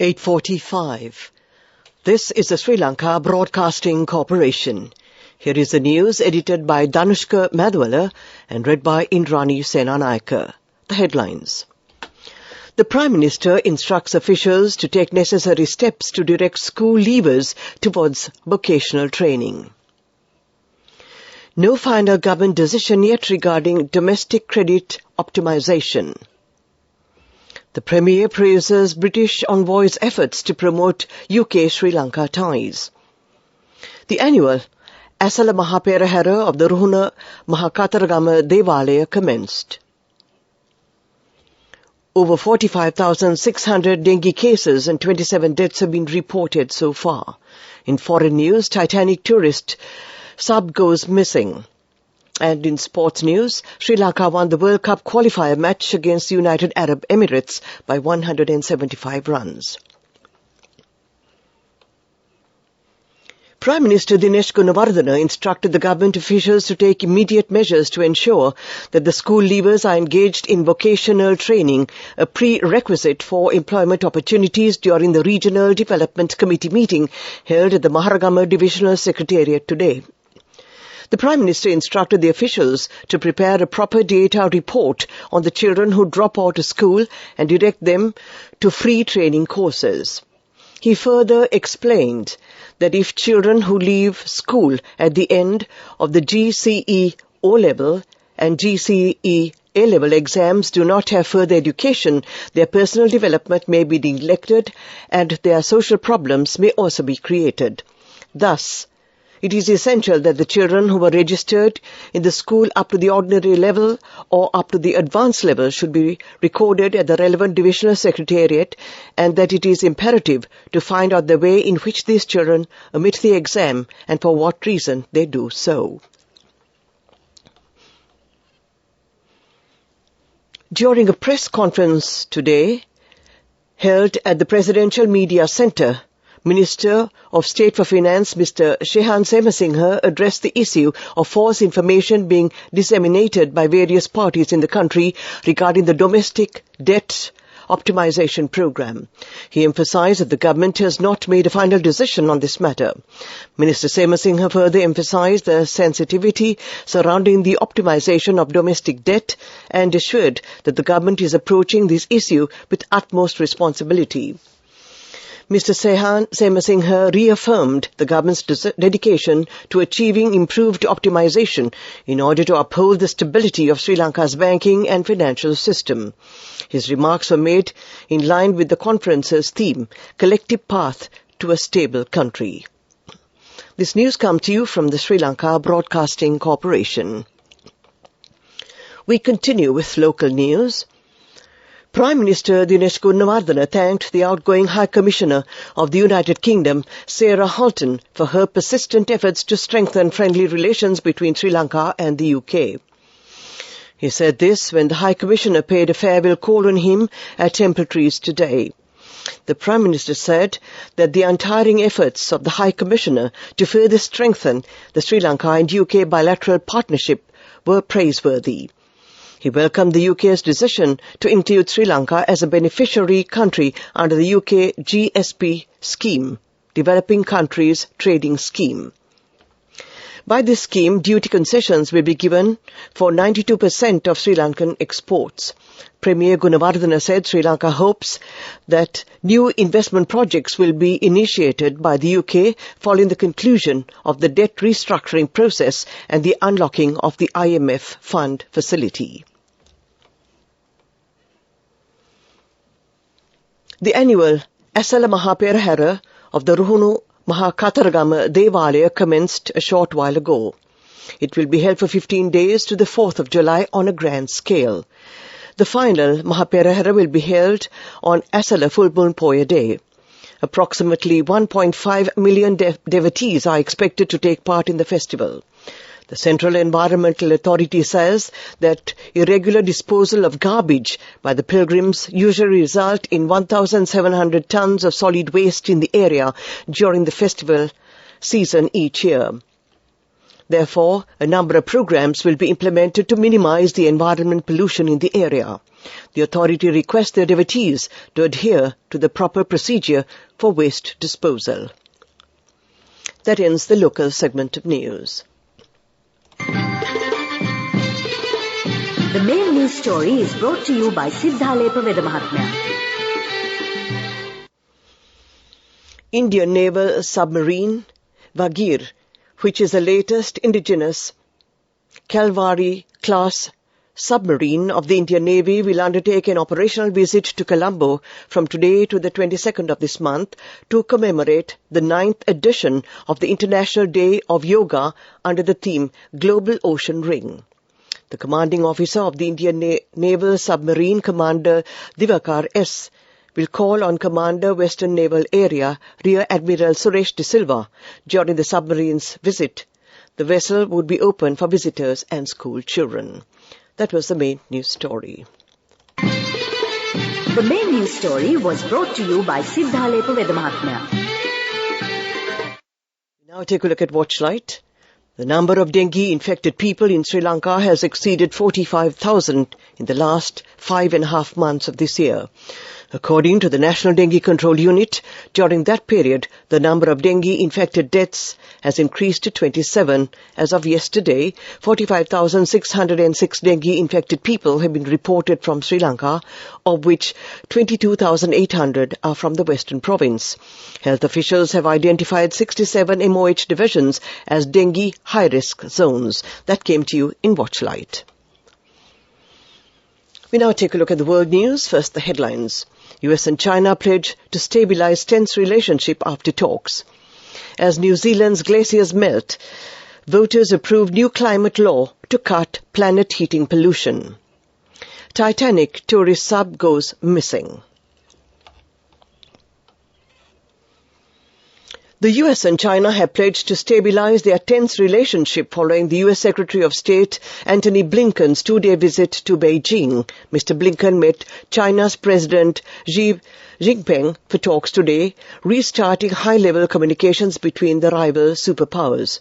8:45. This is the Sri Lanka Broadcasting Corporation. Here is the news edited by Danushka Madhwala and read by Indrani Senanayaka. The headlines. The Prime Minister instructs officials to take necessary steps to direct school leavers towards vocational training. No final government decision yet regarding domestic credit optimisation. The Premier praises British envoy's efforts to promote UK-Sri Lanka ties. The annual Asala Mahaperahara of the Ruhuna Mahakataragama Devalaya commenced. Over 45,600 dengue cases and 27 deaths have been reported so far. In foreign news, Titanic tourist sub goes missing. And in sports news, Sri Lanka won the World Cup qualifier match against the United Arab Emirates by 175 runs. Prime Minister Dinesh Gunawardena instructed the government officials to take immediate measures to ensure that the school leavers are engaged in vocational training, a prerequisite for employment opportunities during the Regional Development Committee meeting held at the Maharagama Divisional Secretariat today. The Prime Minister instructed the officials to prepare a proper data report on the children who drop out of school and direct them to free training courses. He further explained that if children who leave school at the end of the GCE O-level and GCE A-level exams do not have further education, their personal development may be neglected and their social problems may also be created. Thus, it is essential that the children who were registered in the school up to the ordinary level or up to the advanced level should be recorded at the relevant divisional secretariat, and that it is imperative to find out the way in which these children omit the exam and for what reason they do so. During a press conference today held at the Presidential Media Centre, Minister of State for Finance, Mr. Shehan Semasinghe, addressed the issue of false information being disseminated by various parties in the country regarding the domestic debt optimization program. He emphasized that the government has not made a final decision on this matter. Minister Semasinghe further emphasized the sensitivity surrounding the optimization of domestic debt and assured that the government is approaching this issue with utmost responsibility. Mr. Semasinghe reaffirmed the government's dedication to achieving improved optimization in order to uphold the stability of Sri Lanka's banking and financial system. His remarks were made in line with the conference's theme, Collective Path to a Stable Country. This news comes to you from the Sri Lanka Broadcasting Corporation. We continue with local news. Prime Minister Dinesh Gunawardena thanked the outgoing High Commissioner of the United Kingdom, Sarah Halton, for her persistent efforts to strengthen friendly relations between Sri Lanka and the UK. He said this when the High Commissioner paid a farewell call on him at Templetrees today. The Prime Minister said that the untiring efforts of the High Commissioner to further strengthen the Sri Lanka and UK bilateral partnership were praiseworthy. He welcomed the UK's decision to include Sri Lanka as a beneficiary country under the UK GSP scheme, Developing Countries Trading Scheme. By this scheme, duty concessions will be given for 92% of Sri Lankan exports. Premier Gunawardena said Sri Lanka hopes that new investment projects will be initiated by the UK following the conclusion of the debt restructuring process and the unlocking of the IMF fund facility. The annual Asala Mahaperahara of the Ruhunu Mahakataragama Devalaya commenced a short while ago. It will be held for 15 days to the 4th of July on a grand scale. The final Mahaperahara will be held on Asala Full Moon Poya Day. Approximately 1.5 million devotees are expected to take part in the festival. The Central Environmental Authority says that irregular disposal of garbage by the pilgrims usually result in 1,700 tons of solid waste in the area during the festival season each year. Therefore, a number of programs will be implemented to minimize the environment pollution in the area. The authority requests their devotees to adhere to the proper procedure for waste disposal. That ends the local segment of news. The main news story is brought to you by Siddhalepa Vedamahatmya. Indian naval submarine Vagir, which is the latest indigenous Calvary-class submarine of the Indian Navy, will undertake an operational visit to Colombo from today to the 22nd of this month to commemorate the 9th edition of the International Day of Yoga under the theme Global Ocean Ring. The commanding officer of the Indian Naval Submarine, Commander Divakar S., will call on Commander Western Naval Area Rear Admiral Suresh De Silva during the submarine's visit. The vessel would be open for visitors and school children. That was the main news story. The main news story was brought to you by Siddhalepa Vedamahatmya. Now take a look at Watchlight. The number of dengue-infected people in Sri Lanka has exceeded 45,000 in the last 5.5 months of this year. According to the National Dengue Control Unit, during that period, the number of dengue-infected deaths has increased to 27. As of yesterday, 45,606 dengue-infected people have been reported from Sri Lanka, of which 22,800 are from the Western Province. Health officials have identified 67 MOH divisions as dengue high-risk zones. That came to you in Watchlight. We now take a look at the world news. First, the headlines. US and China pledge to stabilize tense relationship after talks. As New Zealand's glaciers melt, voters approve new climate law to cut planet heating pollution. Titanic tourist sub goes missing. The US and China have pledged to stabilize their tense relationship following the US Secretary of State Antony Blinken's 2-day visit to Beijing. Mr. Blinken met China's President Xi Jinping for talks today, restarting high-level communications between the rival superpowers.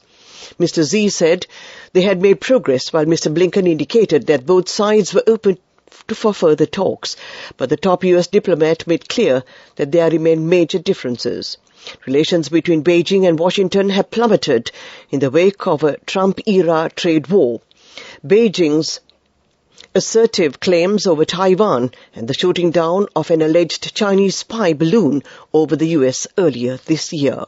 Mr. Xi said they had made progress, while Mr. Blinken indicated that both sides were open for further talks, but the top US diplomat made clear that there remain major differences. Relations between Beijing and Washington have plummeted in the wake of a Trump-era trade war. Beijing's assertive claims over Taiwan and the shooting down of an alleged Chinese spy balloon over the US earlier this year.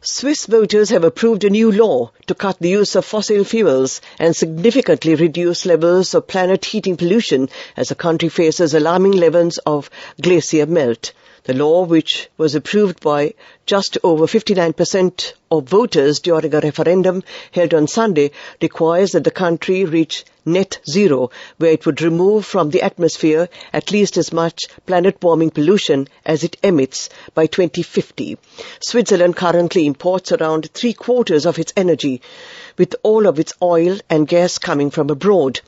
Swiss voters have approved a new law to cut the use of fossil fuels and significantly reduce levels of planet heating pollution as the country faces alarming levels of glacier melt. The law, which was approved by just over 59% of voters during a referendum held on Sunday, requires that the country reach net zero, where it would remove from the atmosphere at least as much planet-warming pollution as it emits by 2050. Switzerland currently imports around 3/4 of its energy, with all of its oil and gas coming from abroad.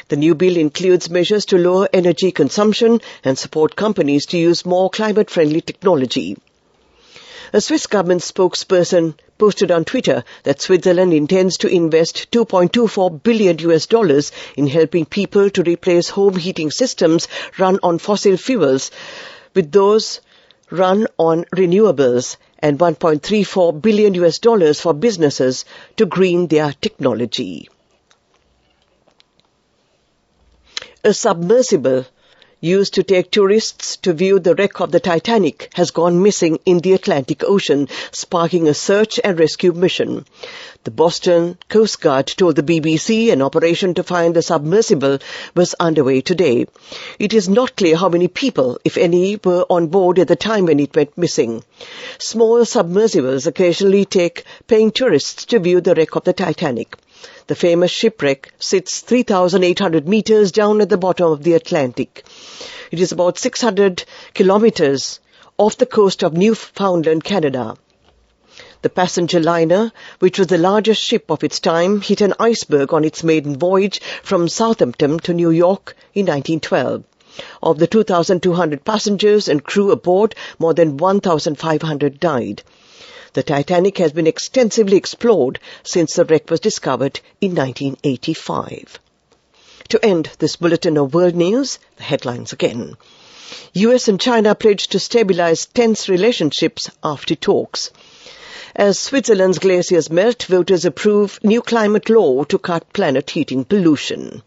The new bill includes measures to lower energy consumption and support companies to use more climate-friendly technology. A Swiss government spokesperson posted on Twitter that Switzerland intends to invest $2.24 billion in helping people to replace home heating systems run on fossil fuels with those run on renewables, and $1.34 billion for businesses to green their technology. A submersible used to take tourists to view the wreck of the Titanic has gone missing in the Atlantic Ocean, sparking a search and rescue mission. The Boston Coast Guard told the BBC an operation to find the submersible was underway today. It is not clear how many people, if any, were on board at the time when it went missing. Small submersibles occasionally take paying tourists to view the wreck of the Titanic. The famous shipwreck sits 3,800 meters down at the bottom of the Atlantic. It is about 600 kilometers off the coast of Newfoundland, Canada. The passenger liner, which was the largest ship of its time, hit an iceberg on its maiden voyage from Southampton to New York in 1912. Of the 2,200 passengers and crew aboard, more than 1,500 died. The Titanic has been extensively explored since the wreck was discovered in 1985. To end this bulletin of world news, the headlines again. US and China pledged to stabilize tense relationships after talks. As Switzerland's glaciers melt, voters approve new climate law to cut planet heating pollution.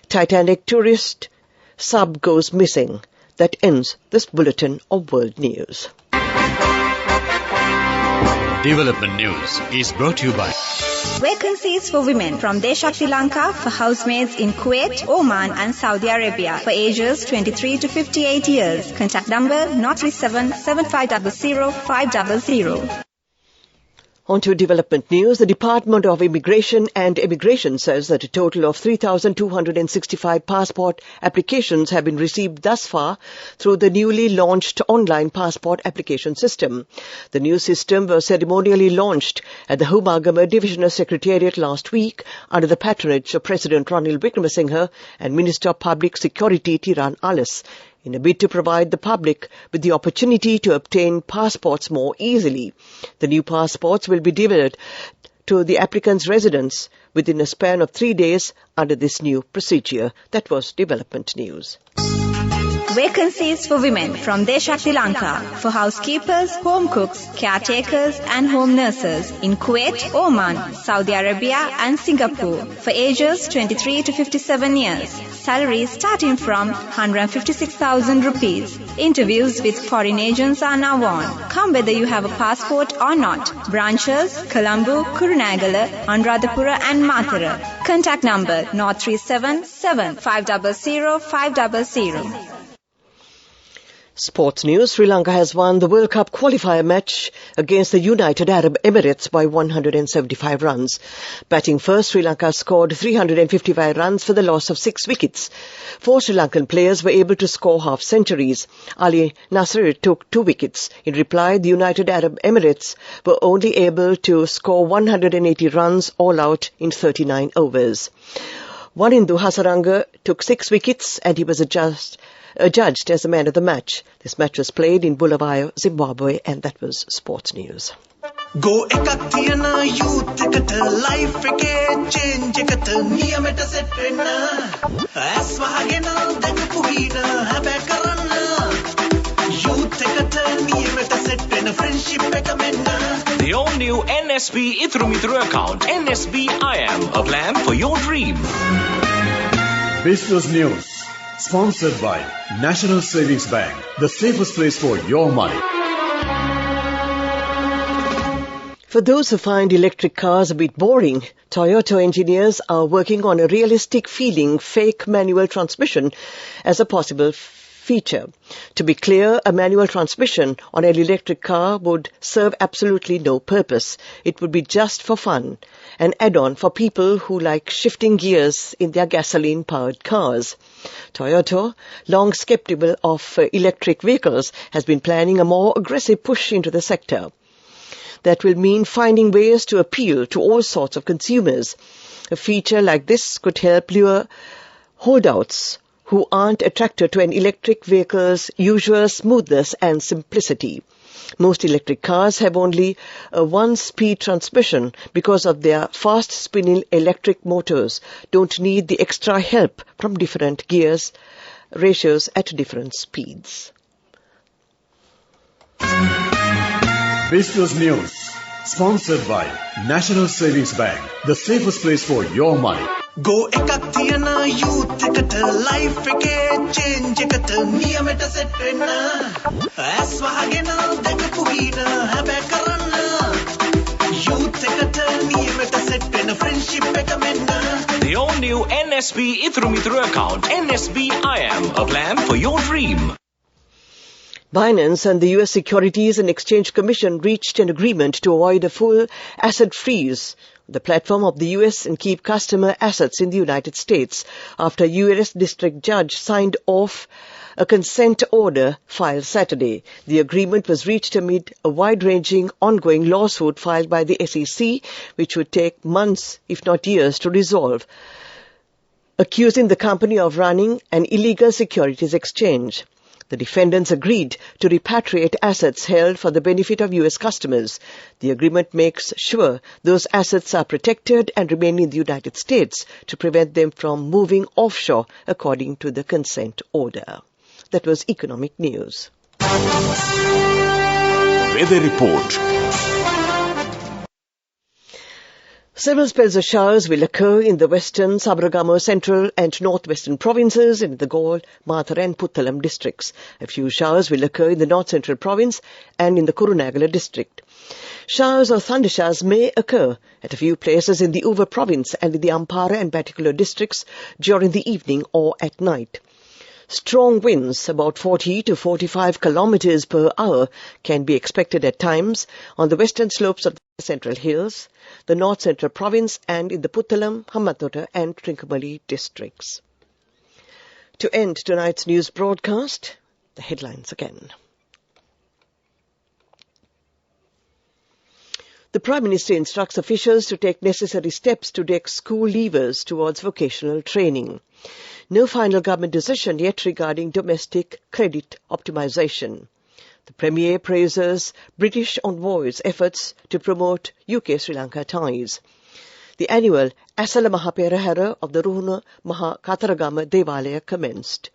Titanic tourist sub goes missing. That ends this bulletin of world news. Development News is brought to you by Vacancies for women from Deshakti Lanka for housemaids in Kuwait, Oman and Saudi Arabia for ages 23 to 58 years. Contact number 037 7500 500. On to development news. The Department of Immigration and Immigration says that a total of 3,265 passport applications have been received thus far through the newly launched online passport application system. The new system was ceremonially launched at the Home Agama Divisional Secretariat last week under the patronage of President Ranil Wickremesinghe and Minister of Public Security Tiran Alice, in a bid to provide the public with the opportunity to obtain passports more easily. The new passports will be delivered to the applicant's residence within a span of 3 days under this new procedure. That was development news. Vacancies for women from Deshakti Lanka for housekeepers, home cooks, caretakers and home nurses in Kuwait, Oman, Saudi Arabia and Singapore for ages 23 to 57 years. Salaries starting from 156,000 rupees. Interviews with foreign agents are now on. Come whether you have a passport or not. Branches, Colombo, Kurunagala, Anuradhapura and Matara. Contact number 037 500 500. Sports news. Sri Lanka has won the World Cup qualifier match against the United Arab Emirates by 175 runs. Batting first, Sri Lanka scored 355 runs for the loss of 6 wickets. 4 Sri Lankan players were able to score half-centuries. Ali Nasser took 2 wickets. In reply, the United Arab Emirates were only able to score 180 runs all out in 39 overs. Wanindu Hasaranga took 6 wickets and he was judged as the man of the match. This match was played in Bulawayo, Zimbabwe, and that was sports news. Go ekathiyana youth ekata life eke change ekata niyamata set wenna as wahagena dakapu hina habe karanna youth ekata niyamata set wenna friendship eka menna. The all new NSB Ithru account, NSB IAM, a plan for your dream. Business News, sponsored by National Savings Bank, the safest place for your money. For those who find electric cars a bit boring, Toyota engineers are working on a realistic feeling fake manual transmission as a possible feature. To be clear, a manual transmission on an electric car would serve absolutely no purpose. It would be just for fun, an add-on for people who like shifting gears in their gasoline-powered cars. Toyota, long skeptical of electric vehicles, has been planning a more aggressive push into the sector. That will mean finding ways to appeal to all sorts of consumers. A feature like this could help lure holdouts who aren't attracted to an electric vehicle's usual smoothness and simplicity. Most electric cars have only a 1-speed transmission because of their fast-spinning electric motors don't need the extra help from different gears ratios at different speeds. Business News, sponsored by National Savings Bank, the safest place for your money. Go ekathiyana youth ekata life eke change ekata niyamata set wenna as wahagena dakapu hina habe karanna youth ekata niyamata set wenna friendship eka menna. The all new NSB Ithru account, NSB IAM, a plan for your dream. Binance and the U.S. Securities and Exchange Commission reached an agreement to avoid a full asset freeze, the platform of the U.S. and keep customer assets in the United States, after U.S. District Judge signed off a consent order filed Saturday. The agreement was reached amid a wide-ranging ongoing lawsuit filed by the SEC, which would take months, if not years, to resolve, accusing the company of running an illegal securities exchange. The defendants agreed to repatriate assets held for the benefit of U.S. customers. The agreement makes sure those assets are protected and remain in the United States to prevent them from moving offshore, according to the consent order. That was economic news. Weather report. Several spells of showers will occur in the western, Sabaragama, central and northwestern provinces and in the Galle, Mathura and Puttalam districts. A few showers will occur in the north-central province and in the Kurunegala district. Showers or thundershowers may occur at a few places in the Uva province and in the Ampara and Batticaloa districts during the evening or at night. Strong winds, about 40 to 45 kilometers per hour, can be expected at times on the western slopes of the Central Hills, the North-Central Province and in the Puttalam, Hambantota and Trincomalee districts. To end tonight's news broadcast, the headlines again. The Prime Minister instructs officials to take necessary steps to direct school leavers towards vocational training. No final government decision yet regarding domestic credit optimization. The Premier praises British envoys' efforts to promote UK-Sri Lanka ties. The annual Asala Mahaperahara of the Ruhuna Maha Kataragama Devalaya commenced.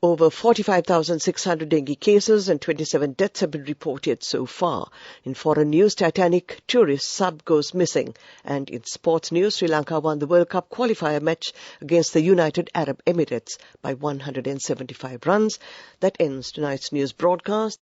Over 45,600 dengue cases and 27 deaths have been reported so far. In foreign news, Titanic tourist sub goes missing. And in sports news, Sri Lanka won the World Cup qualifier match against the United Arab Emirates by 175 runs. That ends tonight's news broadcast.